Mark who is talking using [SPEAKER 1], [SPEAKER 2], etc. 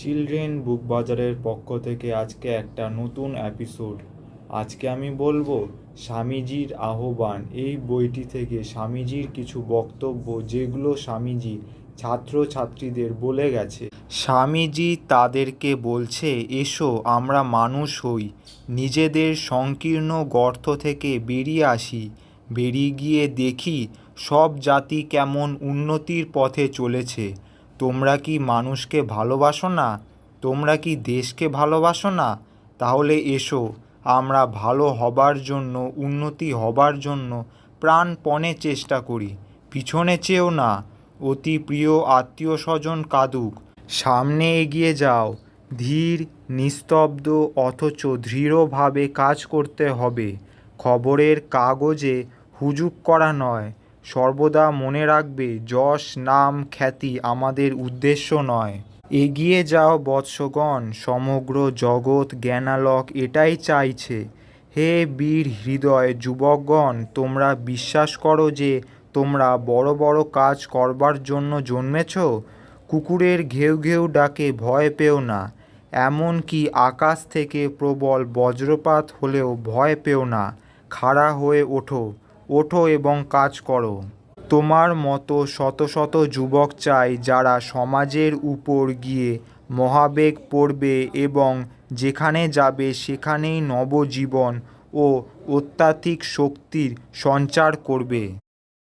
[SPEAKER 1] Children বুক বাজারের পক্ষ থেকে আজকে একটা নতুন এপিসোড। আজকে আমি বলবো স্বামীজির আহ্বান। এই বইটি থেকে স্বামীজির কিছু বক্তব্য, যেগুলো স্বামীজি ছাত্রছাত্রীদের বলে গেছে। স্বামীজি তাদেরকে বলছে, এসো আমরা মানুষ হই, নিজেদের সংকীর্ণ গর্ত থেকে বেরিয়ে আসি, বেরিয়ে গিয়ে দেখি সব জাতি কেমন উন্নতির পথে চলেছে। তোমরা কি মানুষকে ভালোবাসো না? তোমরা কি দেশকে ভালোবাসো না? তাহলে এসো আমরা ভালো হবার জন্য, উন্নতি হবার জন্য প্রাণপণে চেষ্টা করি। পিছনে চেয়েও না, অতি প্রিয় আত্মীয় স্বজন কাঁদুক, সামনে এগিয়ে যাও। ধীর, নিস্তব্ধ অথচ দৃঢ়ভাবে কাজ করতে হবে। খবরের কাগজে হুজুগ করা নয়। সর্বদা মনে রাখবে, যশ, নাম, খ্যাতি আমাদের উদ্দেশ্য নয়। এগিয়ে যাও বৎসগণ, সমগ্র জগৎ জ্ঞানালোক এটাই চাইছে। হে বীর হৃদয় যুবকগণ, তোমরা বিশ্বাস করো যে তোমরা বড় বড় কাজ করবার জন্য জন্মেছ? কুকুরের ঘেউ ঘেউ ডাকে ভয় পেও না, এমন কি আকাশ থেকে প্রবল বজ্রপাত হলেও ভয় পেও না। খাড়া হয়ে ওঠো, ওঠো এবং কাজ করো। তোমার মতো শত শত যুবক চাই, যারা সমাজের উপর গিয়ে মহাবেগ পড়বে এবং যেখানে যাবে সেখানেই নবজীবন ও আধ্যাত্মিক শক্তির সঞ্চার করবে।